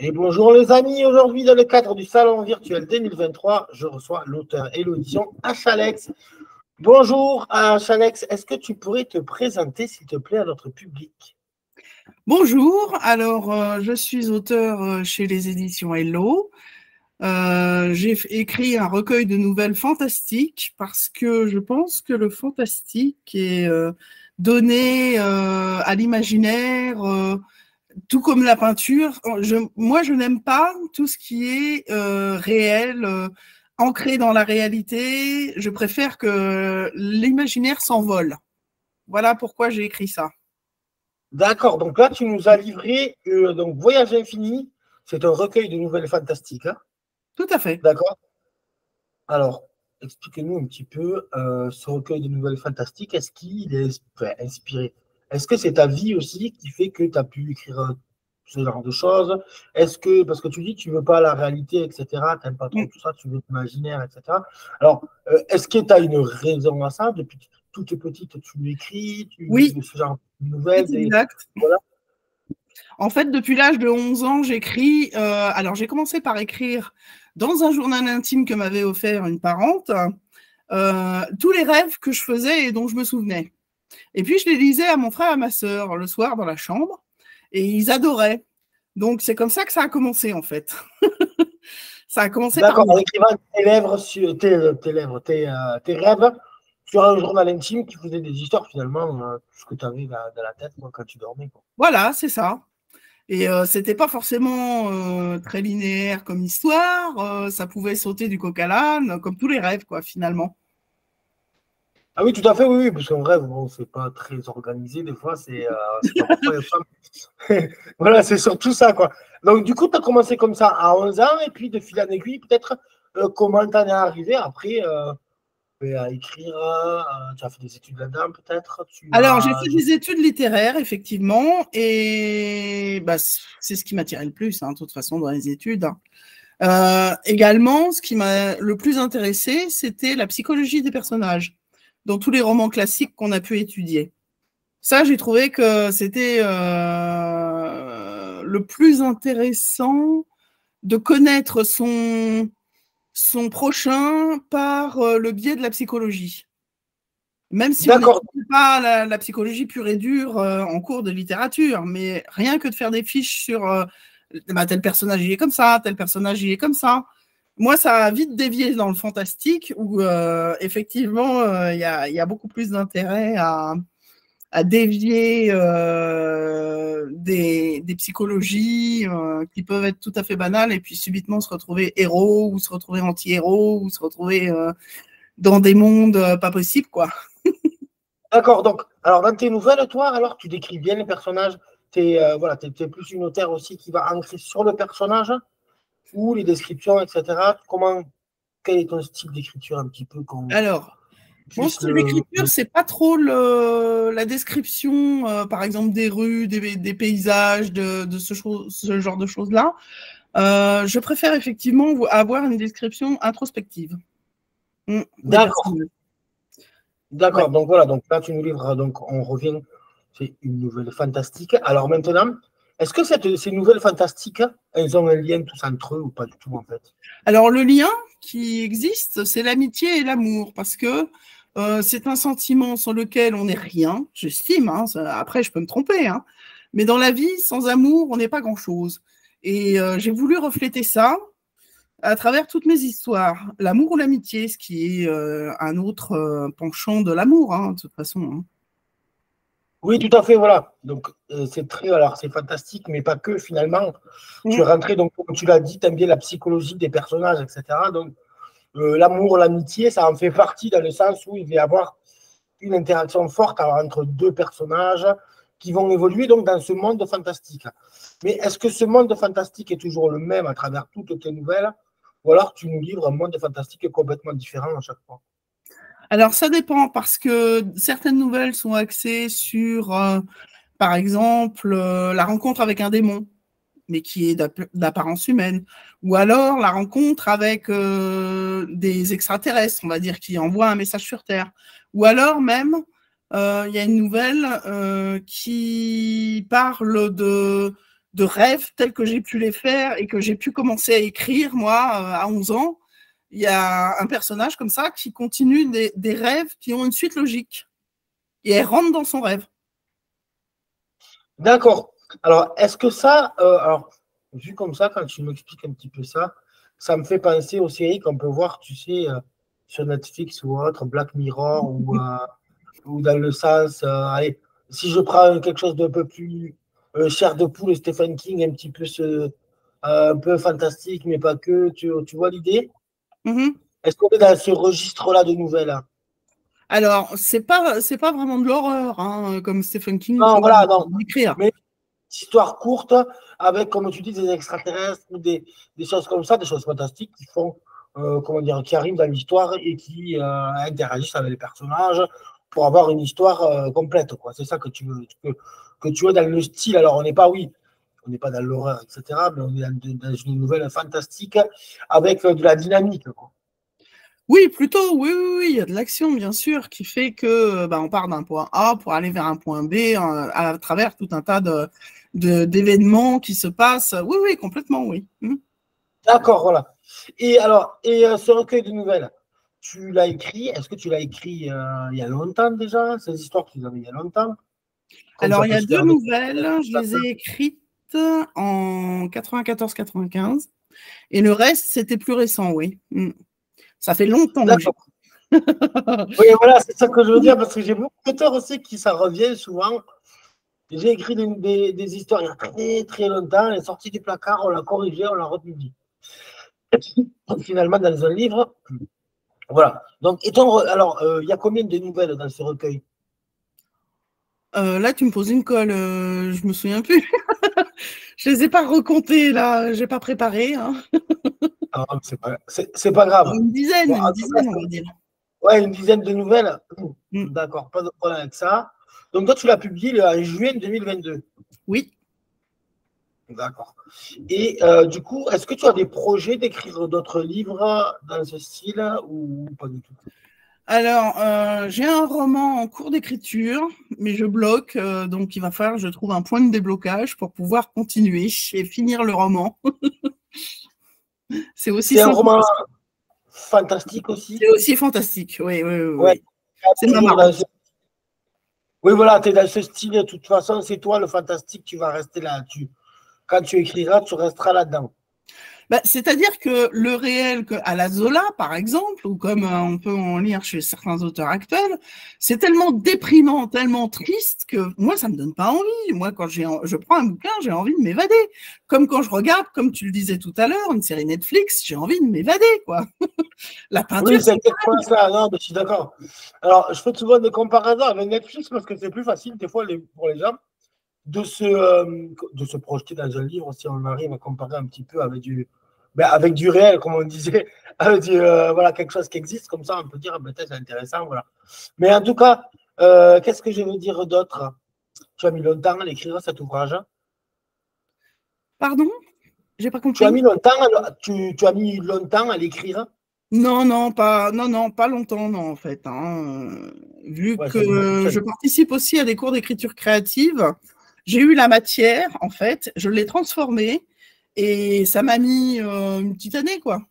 Et bonjour les amis, aujourd'hui dans le cadre du Salon virtuel 2023, je reçois l'auteur et l'audition Achalex. Bonjour Achalex, est-ce que tu pourrais te présenter s'il te plaît à notre public? Bonjour, alors je suis auteur chez les éditions Hello. J'ai écrit un recueil de nouvelles fantastiques parce que je pense que le fantastique est donné à l'imaginaire, tout comme la peinture. Moi, je n'aime pas tout ce qui est réel, ancré dans la réalité. Je préfère que l'imaginaire s'envole. Voilà pourquoi j'ai écrit ça. D'accord, donc là tu nous as livré donc Voyage infini, c'est un recueil de nouvelles fantastiques. Hein. Tout à fait. D'accord. Alors, expliquez-nous un petit peu ce recueil de nouvelles fantastiques, est-ce qu'il est inspiré? Est-ce que c'est ta vie aussi qui fait que tu as pu écrire ce genre de choses? Est-ce que, parce que tu dis que tu ne veux pas la réalité, etc., tu n'aimes pas trop tout ça, tu veux l'imaginaire, etc. Alors, est-ce que tu as une raison à ça? Depuis toute petite, tu écris, tu Oui, lis ce genre de nouvelles, c'est exact. voilà. En fait, depuis l'âge de 11 ans, j'écris. Alors, j'ai commencé par écrire dans un journal intime que m'avait offert une parente tous les rêves que je faisais et dont je me souvenais. Et puis, je les lisais à mon frère et à ma sœur le soir dans la chambre et ils adoraient. Donc, c'est comme ça que ça a commencé, en fait. Ça a commencé par… D'accord, en écrivant tes lèvres sur tes rêves sur un journal intime qui faisait des histoires finalement, ce que tu avais dans la tête quand tu dormais. Quoi. Voilà, c'est ça. Et c'était pas forcément très linéaire comme histoire. Ça pouvait sauter du coq à l'âne, comme tous les rêves, quoi, finalement. Ah oui, tout à fait, oui, oui, parce qu'en vrai, bon, c'est pas très organisé, des fois, c'est pas parfois voilà, c'est surtout ça, quoi. Donc, du coup, tu as commencé comme ça à 11 ans, et puis de fil en aiguille, peut-être, comment t'en es arrivé après à écrire, tu as fait des études là-dedans, peut-être, Alors, j'ai fait des études littéraires, effectivement, et bah, c'est ce qui m'attirait le plus, hein, de toute façon, dans les études. Également, ce qui m'a le plus intéressé, c'était la psychologie des personnages, dans tous les romans classiques qu'on a pu étudier. Ça, j'ai trouvé que c'était le plus intéressant de connaître son prochain par le biais de la psychologie. Même si on n'étudie pas la psychologie pure et dure en cours de littérature, mais rien que de faire des fiches sur tel personnage il est comme ça, tel personnage il est comme ça. Moi, ça a vite dévié dans le fantastique où effectivement il y a beaucoup plus d'intérêt à dévier des psychologies qui peuvent être tout à fait banales et puis subitement se retrouver héros ou se retrouver anti-héros ou se retrouver dans des mondes pas possibles, quoi. D'accord, donc, alors dans tes nouvelles, toi, alors tu décris bien les personnages, tu es, voilà, t'es plus une auteure aussi qui va ancrer sur le personnage ou les descriptions, etc. Quel est ton style d'écriture un petit peu Alors, mon style d'écriture, c'est pas trop la description, par exemple, des rues, des paysages, de ce genre de choses-là. Je préfère effectivement avoir une description introspective. Des personnages. D'accord, ouais. Donc voilà, donc là tu nous livres, donc on revient, c'est une nouvelle fantastique. Alors maintenant, est-ce que ces nouvelles fantastiques, elles ont un lien tous entre eux ou pas du tout en fait? Alors le lien qui existe, c'est l'amitié et l'amour, parce que c'est un sentiment sans lequel on n'est rien, j'estime, hein, après je peux me tromper, hein, mais dans la vie, sans amour, on n'est pas grand-chose. Et j'ai voulu refléter ça à travers toutes mes histoires, l'amour ou l'amitié, ce qui est un autre penchant de l'amour, hein, de toute façon. Hein. Oui, tout à fait, voilà. Donc c'est fantastique, mais pas que finalement. Tu es rentré, donc comme tu l'as dit, tu aimes bien la psychologie des personnages, etc. Donc l'amour, l'amitié, ça en fait partie dans le sens où il va y avoir une interaction forte entre deux personnages qui vont évoluer donc dans ce monde fantastique. Mais est-ce que ce monde fantastique est toujours le même à travers toutes tes nouvelles ou alors tu nous livres un monde fantastique complètement différent à chaque fois? Alors ça dépend parce que certaines nouvelles sont axées sur, par exemple, la rencontre avec un démon, mais qui est d'apparence humaine, ou alors la rencontre avec des extraterrestres, on va dire, qui envoient un message sur Terre, ou alors même, il y a une nouvelle qui parle de de rêves tels que j'ai pu les faire et que j'ai pu commencer à écrire, moi, à 11 ans. Il y a un personnage comme ça qui continue des rêves qui ont une suite logique. Et elle rentre dans son rêve. D'accord. Alors, est-ce que ça, alors, vu comme ça, quand tu m'expliques un petit peu ça, ça me fait penser aux séries qu'on peut voir, tu sais, sur Netflix ou autre, Black Mirror ou dans le sens, allez, si je prends quelque chose d'un peu plus chair de poule, Stephen King, un peu fantastique, mais pas que, tu vois l'idée? Est-ce qu'on est dans ce registre-là de nouvelles? Hein? Alors, c'est pas vraiment de l'horreur, hein, comme Stephen King Non, peut voilà, non. écrire. Mais histoire courte avec, comme tu dis, des extraterrestres ou des choses comme ça, des choses fantastiques qui font, comment dire, qui arrivent dans l'histoire et qui interagissent avec les personnages pour avoir une histoire complète, quoi. C'est ça que tu veux, que tu veux dans le style. Alors, on n'est pas, oui, on n'est pas dans l'horreur, etc., mais on est dans une nouvelle fantastique avec de la dynamique, quoi. Oui, plutôt, oui, il y a de l'action, bien sûr, qui fait que on part d'un point A pour aller vers un point B à travers tout un tas d'événements qui se passent. Oui, complètement, oui. D'accord, voilà. Et alors, ce recueil de nouvelles, tu l'as écrit, est-ce que tu l'as écrit il y a longtemps déjà, ces histoires que tu avais il y a longtemps? Comme Alors, ça il y peut a se 2 faire de... nouvelles, je les ai écrites en 94-95, et le reste, c'était plus récent, oui. Ça fait longtemps que j'ai. D'accord. Oui, voilà, c'est ça que je veux dire, parce que j'ai beaucoup d'auteurs aussi qui ça revient souvent. J'ai écrit des histoires il y a très très longtemps, elle est sortie du placard, on l'a corrigée, on l'a republiée. Finalement, dans un livre, voilà. Donc, alors, il y a combien de nouvelles dans ce recueil? Là, tu me poses une colle, je me souviens plus. Je les ai pas recomptées, là, j'ai pas préparé. Hein. Ah, c'est pas grave. Une dizaine, Bon, une en tout cas, dizaine, on va dire. ouais, une dizaine de nouvelles. Mm. D'accord, pas de problème avec ça. Donc, toi, tu l'as publié en juin 2022. Oui. D'accord. Et du coup, est-ce que tu as des projets d'écrire d'autres livres dans ce style ou pas du tout? Alors, j'ai un roman en cours d'écriture, mais je bloque, donc il va falloir que je trouve un point de déblocage pour pouvoir continuer et finir le roman. C'est aussi C'est un simple. roman fantastique aussi? C'est aussi fantastique, oui. Ouais. C'est ma Toujours marque. Oui, voilà, tu es dans ce style. De toute façon, c'est toi le fantastique, tu vas rester là. Quand tu écriras, tu resteras là-dedans. C'est-à-dire que le réel à la Zola, par exemple, ou comme on peut en lire chez certains auteurs actuels, c'est tellement déprimant, tellement triste que moi, ça me donne pas envie. Moi, quand je prends un bouquin, j'ai envie de m'évader. Comme quand je regarde, comme tu le disais tout à l'heure, une série Netflix, j'ai envie de m'évader, quoi. La peinture, Oui, c'est exactement ça. Non, mais je suis d'accord. Alors, je fais souvent des comparaisons avec Netflix parce que c'est plus facile, des fois, pour les gens, de se projeter dans un livre si on arrive à comparer un petit peu avec du réel, comme on disait, avec voilà, quelque chose qui existe, comme ça, on peut dire, peut-être c'est intéressant. Voilà. Mais en tout cas, qu'est-ce que je veux dire d'autre? Tu as mis longtemps à l'écrire cet ouvrage? Pardon? J'ai pas Tu as compris. mis longtemps, tu as mis longtemps à l'écrire? Non, pas longtemps, non, en fait. Hein. Vu Ouais, que je participe aussi à des cours d'écriture créative, j'ai eu la matière, en fait, je l'ai transformée et ça m'a mis une petite année, quoi.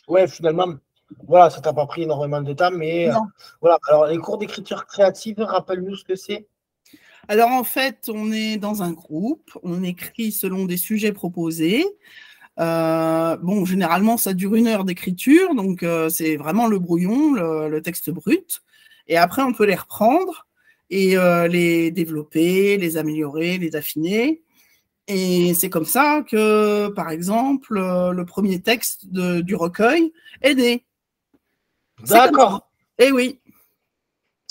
Ouais, finalement, voilà, ça t'a pas pris énormément de temps, mais Non. voilà. Alors, les cours d'écriture créative, rappelle-nous ce que c'est. Alors, en fait, on est dans un groupe, on écrit selon des sujets proposés. Bon, généralement, ça dure 1 heure d'écriture, donc c'est vraiment le brouillon, le texte brut. Et après, on peut les reprendre et les développer, les améliorer, les affiner. Et c'est comme ça que, par exemple, le premier texte du recueil est né. C'est comme ça. D'accord. Eh oui.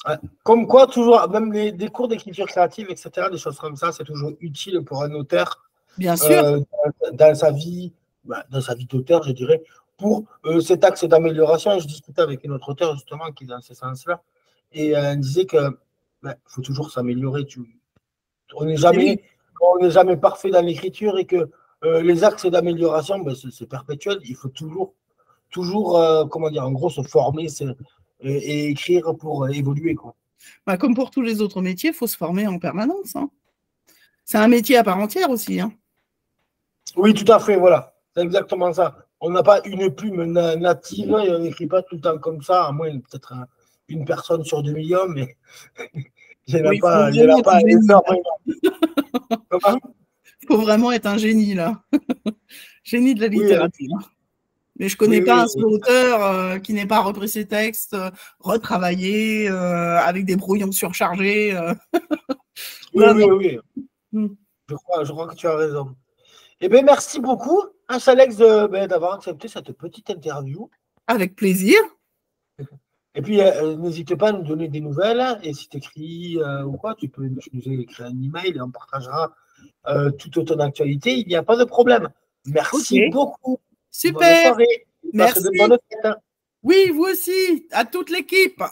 Ouais. Comme quoi, toujours, même des cours d'écriture créative, etc., des choses comme ça, c'est toujours utile pour un auteur Bien sûr. dans sa vie, dans sa vie d'auteur, je dirais, pour cet axe d'amélioration. Je discutais avec une autre auteur, justement, qui est dans ce sens-là, et elle disait que faut toujours s'améliorer. On n'est Oui. jamais parfait dans l'écriture et que les axes d'amélioration, c'est perpétuel. Il faut toujours comment dire, en gros, se former et écrire pour évoluer, quoi. Comme pour tous les autres métiers, il faut se former en permanence. Hein. C'est un métier à part entière aussi. Hein. Oui, tout à fait, voilà. C'est exactement ça. On n'a pas une plume native et on n'écrit pas tout le temps comme ça, à moins peut-être une personne sur 2 millions, mais il n'y en a Oui, il faut pas, vraiment être un génie. énormément. Comment? Il faut vraiment être un génie, là. Génie de la Oui, littérature. Mais je ne connais oui, pas un oui, seul auteur qui n'ait pas repris ses textes, retravaillé, avec des brouillons surchargés. oui, Non, non. oui. Je crois que tu as raison. Eh bien, merci beaucoup, hein, Alex, d'avoir accepté cette petite interview. Avec plaisir. Et puis, n'hésite pas à nous donner des nouvelles. Et si tu écris ou quoi, tu nous écrire un email et on partagera toute ton actualité. Il n'y a pas de problème. Merci Ok. beaucoup. Super. Bonne soirée. Passez de Merci. bonnes fêtes. Oui, vous aussi. À toute l'équipe.